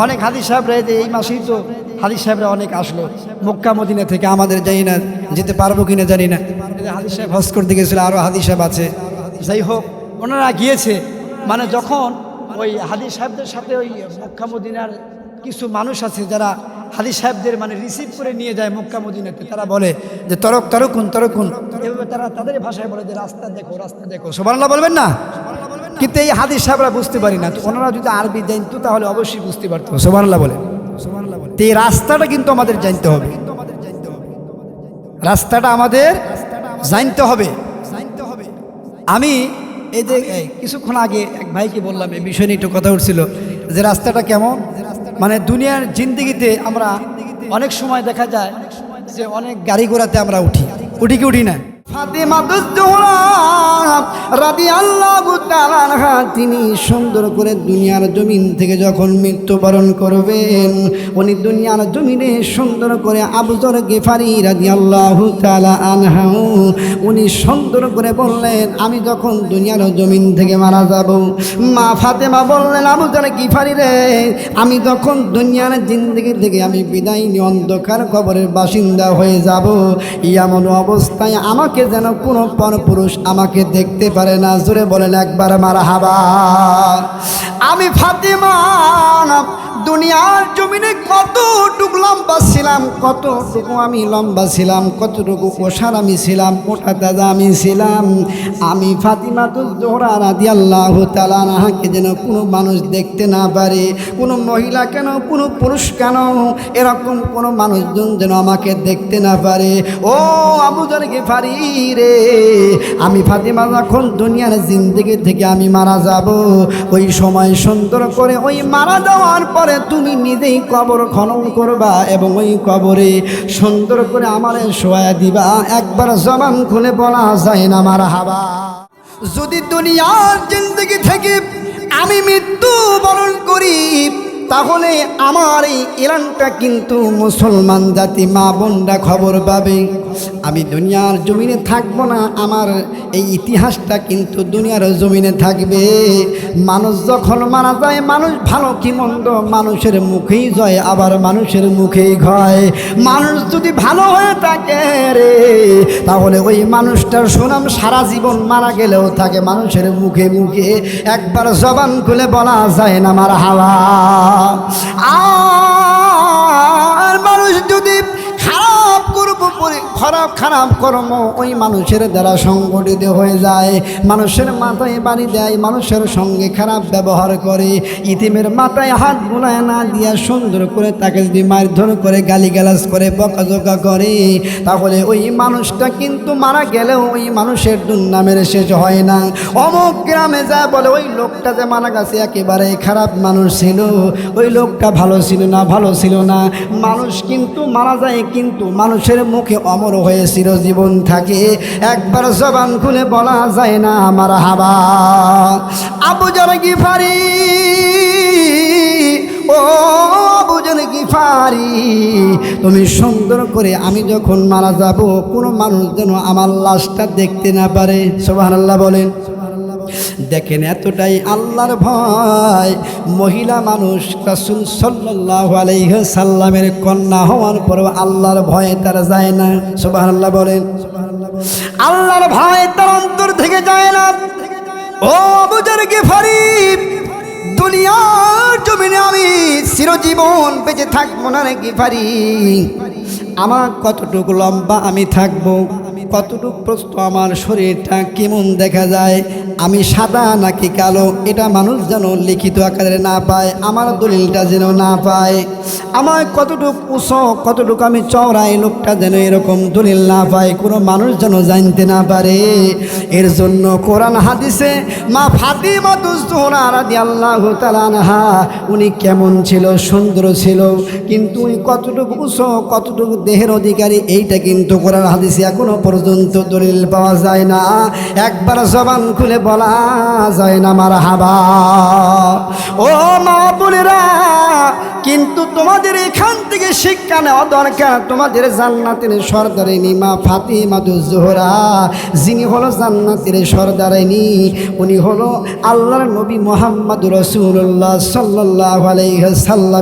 অনেক হাদিস সাহেবরা এই মাসেই তো হাদিস সাহেবরা অনেক আসলো মক্কা মদিনা থেকে, আমাদের জানি না যেতে পারবো কিনা জানি না। হাদিস সাহেব হজ করতে গেছিল, আরও হাদিস সাহেব আছে, যাই হোক ওনারা গিয়েছে। মানে যখন ওই হাদিস সাহেবদের সাথে ওই মক্কা মদিনার কিছু মানুষ আছে যারা হাদিস সাহেবদের মানে রিসিভ করে নিয়ে যায় মক্কা মদিনাতে, তারা বলে যে তরকুন এভাবে তারা তাদের ভাষায় বলে যে রাস্তা দেখো। সুবহানাল্লাহ বলবেন না? কিন্তু এই হাদিস সাহেবরা বুঝতে পারি না, তো ওনারা যদি আরবি জানতো তাহলে অবশ্যই বুঝতে পারতো। সুবহানাল্লাহ বলে। তো এই রাস্তাটা কিন্তু আমাদের জানতে হবে, রাস্তাটা আমাদের জানতে হবে। আমি এই যে কিছুক্ষণ আগে এক ভাইকে বললাম এই বিষয় নিয়ে একটু কথা উঠছিল যে রাস্তাটা কেমন। মানে দুনিয়ার জিন্দেগিতে আমরা অনেক সময় দেখা যায় যে অনেক গাড়ি ঘোড়াতে আমরা উঠি কি উঠি না। ফাতেমাতুজ জোহরা রাদিয়াল্লাহু তাআলা আনহা তিনি সুন্দর করে দুনিয়ার জমিন থেকে যখন মৃত্যুবরণ করবেন, উনি দুনিয়ার জমিনে সুন্দর করে আবু যর গিফারি রাদিয়াল্লাহু তাআলা আনহু উনি সুন্দর করে বললেন, আমি যখন দুনিয়ার জমিন থেকে মারা যাব, মা ফাতেমা বললেন, আবু যর গিফারি রে, আমি যখন দুনিয়ার জিন্দেগি থেকে আমি বিদায় নিয়ে অন্ধকার কবরের বাসিন্দা হয়ে যাব, এমন অবস্থায় আমাকে যেন কোনো পরপুরুষ আমাকে দেখতে পারে না। জোরে বলেন একবার মারহাবা। আমি ফাতেমা দুনিয়ার জমিনে কতটুকু লম্বা ছিলাম, কতটুকু আমি লম্বা ছিলাম, কতটুকু ওষার আমি ছিলাম, মোটা তাজা আমি ছিলাম। আমি ফাতিমাতুজ জোহরা রাদিয়াল্লাহু তাআলা আনহাকে যেন কোনো মানুষ দেখতে না পারে, কোনো মহিলা কেন, কোনো পুরুষ কেন, এরকম কোনো মানুষজন যেন আমাকে দেখতে না পারে। ও আবু যর গিফারি রে, আমি ফাতিমা যখন দুনিয়ার জিন্দেগি থেকে আমি মারা যাব, ওই সময় সুন্দর করে ওই মারা যাওয়ার পরে তুমি নিজেই কবর খনন করবা এবং ওই কবরে সুন্দর করে আমারে শোয়া দিবা। একবার জবান খুলে বলা যায় না মারহাবা। যদি দুনিয়ার জিন্দেগি থেকে আমি মৃত্যু বরণ করি, তাহলে আমার এই এলানটা কিন্তু মুসলমান জাতি মা বোনরা খবর পাবে। আমি দুনিয়ার জমিনে থাকবো না, আমার এই ইতিহাসটা কিন্তু দুনিয়ার জমিনে থাকবে। মানুষ যখন মারা যায়, মানুষ ভালো কি মন্দ মানুষের মুখেই জয়, আবার মানুষের মুখেই ঘয়। মানুষ যদি ভালো হয়ে থাকে রে, তাহলে ওই মানুষটার সুনাম সারা জীবন মারা গেলেও থাকে মানুষের মুখে মুখে। একবার জবান খুলে বলা যায় না মারহাবা। আর মানুষ যদি খারাপ কর্ম ওই মানুষের দ্বারা সংগঠিত হয়ে যায়, মানুষের মাথায় বাড়ি দেয়, মানুষের সঙ্গে খারাপ ব্যবহার করে, ইতিমের মাথায় হাত বুলায় না দিয়া সুন্দর করে তাকে যদি মারধর করে, গালিগালাজ করে, বকাঝকা করে, তাহলে ওই মানুষটা কিন্তু মারা গেলেও ওই মানুষের দুর্নামের শেষ হয় না। অমুক গ্রামে যা বলে ওই লোকটা যে মারা গেছে একেবারে খারাপ মানুষ ছিল, ওই লোকটা ভালো ছিল না। মানুষ কিন্তু মারা যায়, কিন্তু মানুষের মুখে অমর হয়ে চিরজীবন থাকে। একবার জবান খুলে বলা যায় না মারহাবা। আবু যর গিফারি, ও আবু যর গিফারি, তুমি সুন্দর করে আমি যখন মারা যাব, কোনো মানুষ যেন আমার লাশটা দেখতে না পারে। সুবহানাল্লাহ বলেন। দেখেন এতটাই আল্লাহর ভয়। মহিলা মানুষ রাসূল সাল্লাল্লাহু আলাইহি সাল্লামের কন্যা হওয়ার পরও আল্লাহর ভয়ে তারা যায় না। সুবহানাল্লাহ বলেন। আল্লাহর ভয় তার অন্তর থেকে যায় না। ও আবু যর গিফারি, দুনিয়ার জমিনে আমি চিরজীবন বেঁচে থাকবো না রে গিফারি। আমার কতটুকু লম্বা আমি থাকবো, কতটুকু প্রস্থ, আমার শরীরটা কেমন দেখা যায়, আমি সাদা নাকি কালো, এটা মানুষ যেন লিখিত আকারে না পায়, আমার দলিলটা যেন না পায়। আমার কতটুকু উঁচু, কতটুকু আমি চওড়া, এই লোকটা যেন এরকম দলিল না পায়, কোনো মানুষ যেন জানতে না পারে। এর জন্য কোরআন হাদিসে মা ফাতিমাতুজ জোহরা রাদিয়াল্লাহু তাআলা আনহা উনি কেমন ছিল, সুন্দর ছিল, কিন্তু উনি কতটুকু উঁচু, কতটুকু দেহের অধিকারী, এইটা কিন্তু কোরআন হাদিসে এখনো পর্যন্ত দলিল পাওয়া যায় না। একবার জবান খুলে বলা যায় না মারহাবা। ও মা বোনেরা, কিন্তু তোমাদের এখান থেকে শিক্ষা নেওয়া দরকার। তোমাদের জান্নাতের সর্দারিনী মা ফাতিমাতুজ জোহরা, যিনি হলো জান্নাতের সর্দারিনী, উনি হলো আল্লাহর নবী মুহাম্মদ রাসূলুল্লাহ সাল্লাল্লাহু আলাইহি ওয়াসাল্লাম